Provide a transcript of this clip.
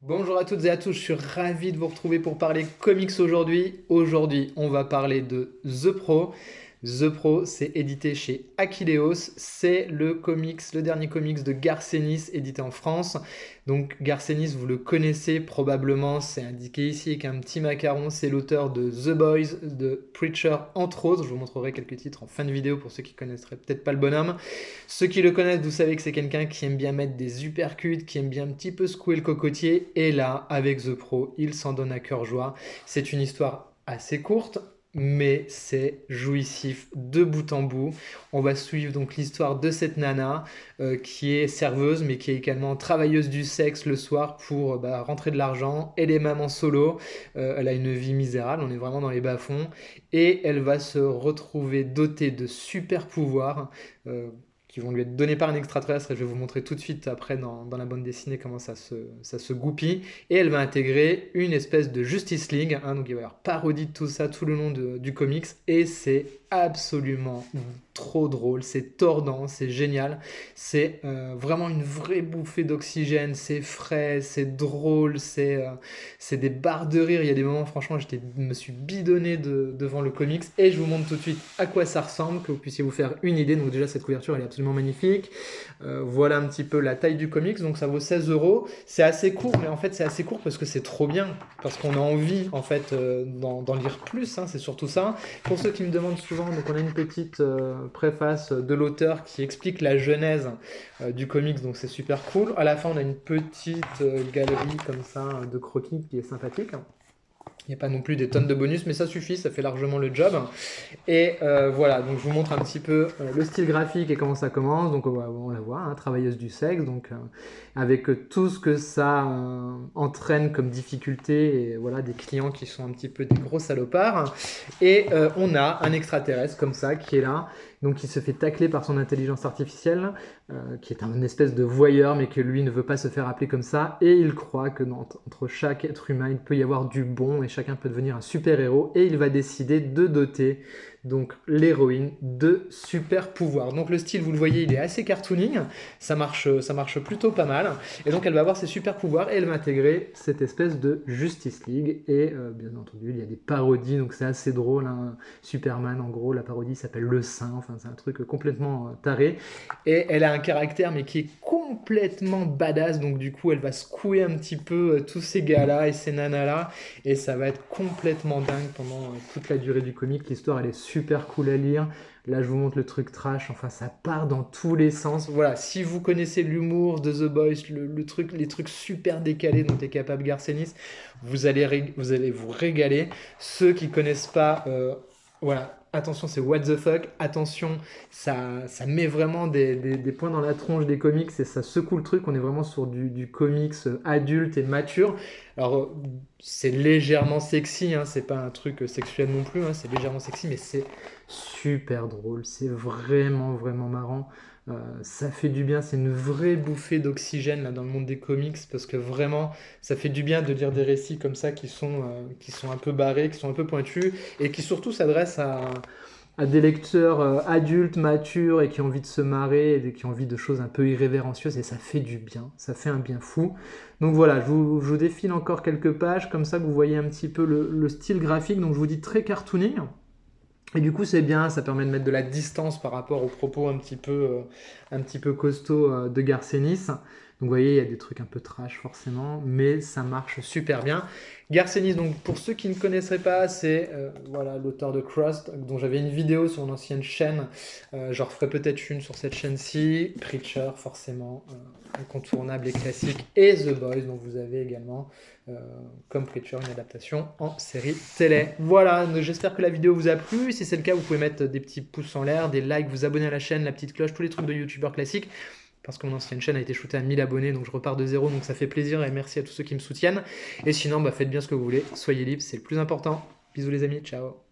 Bonjour à toutes et à tous, je suis ravi de vous retrouver pour parler comics aujourd'hui. Aujourd'hui, on va parler de The Pro. The Pro, c'est édité chez Akileos. C'est le dernier comics de Garth Ennis, édité en France. Donc Garth Ennis, vous le connaissez probablement, c'est indiqué ici avec un petit macaron. C'est l'auteur de The Boys, de Preacher, entre autres. Je vous montrerai quelques titres en fin de vidéo pour ceux qui connaîtraient peut-être pas le bonhomme. Ceux qui le connaissent, vous savez que c'est quelqu'un qui aime bien mettre des uppercuts, qui aime bien un petit peu secouer le cocotier. Et là, avec The Pro, il s'en donne à cœur joie. C'est une histoire assez courte, mais c'est jouissif de bout en bout. On va suivre donc l'histoire de cette nana qui est serveuse, mais qui est également travailleuse du sexe le soir pour rentrer de l'argent. Elle est maman solo, elle a une vie misérable, on est vraiment dans les bas-fonds, et elle va se retrouver dotée de super pouvoirs. Qui vont lui être donnés par un extraterrestre, et je vais vous montrer tout de suite après dans la bande dessinée comment ça se goupille. Et elle va intégrer une espèce de Justice League, hein, donc il va y avoir parodie de tout ça tout le long du comics, et c'est absolument trop drôle, c'est tordant, c'est génial, c'est vraiment une vraie bouffée d'oxygène, c'est frais, c'est drôle, c'est des barres de rire, il y a des moments franchement me suis bidonné devant le comics, et je vous montre tout de suite à quoi ça ressemble, que vous puissiez vous faire une idée. Donc déjà cette couverture elle est absolument magnifique. Voilà un petit peu la taille du comics, donc ça vaut 16 euros. C'est assez court, mais en fait c'est assez court parce que c'est trop bien, parce qu'on a envie en fait d'en lire plus, hein, c'est surtout ça. Pour ceux qui me demandent souvent, donc on a une petite préface de l'auteur qui explique la genèse du comics, donc c'est super cool. À la fin on a une petite galerie comme ça de croquis qui est sympathique. Il n'y a pas non plus des tonnes de bonus, mais ça suffit, ça fait largement le job. Et voilà, donc je vous montre un petit peu le style graphique et comment ça commence. Donc on la voit, hein, travailleuse du sexe, donc avec tout ce que ça entraîne comme difficulté, et voilà, des clients qui sont un petit peu des gros salopards. Et on a un extraterrestre comme ça qui est là, donc qui se fait tacler par son intelligence artificielle, qui est un espèce de voyeur, mais que lui ne veut pas se faire appeler comme ça, et il croit que entre chaque être humain, il peut y avoir du bon, et chacun peut devenir un super-héros, et il va décider de doter donc l'héroïne de super pouvoirs. Donc le style, vous le voyez, il est assez cartooning, ça marche plutôt pas mal, et donc elle va avoir ses super pouvoirs, et elle va intégrer cette espèce de Justice League, et bien entendu, il y a des parodies, donc c'est assez drôle, hein. Superman, en gros, la parodie s'appelle Le Saint, enfin c'est un truc complètement taré, et elle a un caractère mais qui est complètement badass, donc du coup elle va secouer un petit peu tous ces gars-là et ces nanas-là, et ça va être complètement dingue pendant toute la durée du comic. L'histoire elle est super cool à lire. Là je vous montre le truc trash, enfin ça part dans tous les sens. Voilà, si vous connaissez l'humour de The Boys, les trucs super décalés dont est capable Garth Ennis, vous allez vous régaler. Ceux qui connaissent pas, voilà, attention, c'est what the fuck. Attention, ça met vraiment des points dans la tronche des comics et ça secoue le truc. On est vraiment sur du comics adulte et mature. Alors, c'est légèrement sexy, hein, c'est pas un truc sexuel non plus, hein, c'est légèrement sexy, mais c'est super drôle. C'est vraiment, vraiment marrant. Ça fait du bien, c'est une vraie bouffée d'oxygène là dans le monde des comics parce que vraiment ça fait du bien de lire des récits comme ça qui sont un peu barrés, qui sont un peu pointus et qui surtout s'adressent à des lecteurs adultes, matures et qui ont envie de se marrer et qui ont envie de choses un peu irrévérencieuses, et ça fait du bien, ça fait un bien fou. Donc voilà, je vous défile encore quelques pages comme ça que vous voyez un petit peu le style graphique, donc je vous dis très cartooning. Et du coup, c'est bien, ça permet de mettre de la distance par rapport aux propos un petit peu costauds de Garth Ennis. Donc vous voyez, il y a des trucs un peu trash forcément, mais ça marche super bien. Garth Ennis, donc pour ceux qui ne connaisseraient pas, c'est voilà, l'auteur de Crust, dont j'avais une vidéo sur mon ancienne chaîne. J'en referai peut-être une sur cette chaîne-ci. Preacher, forcément, incontournable et classique. Et The Boys, dont vous avez également, euh, comme Preacher, une adaptation en série télé. Voilà, j'espère que la vidéo vous a plu. Si c'est le cas, vous pouvez mettre des petits pouces en l'air, des likes, vous abonner à la chaîne, la petite cloche, tous les trucs de youtubeurs classiques. Parce que mon ancienne chaîne a été shootée à 1000 abonnés, donc je repars de zéro, donc ça fait plaisir et merci à tous ceux qui me soutiennent. Et sinon, faites bien ce que vous voulez, soyez libres, c'est le plus important. Bisous les amis, ciao.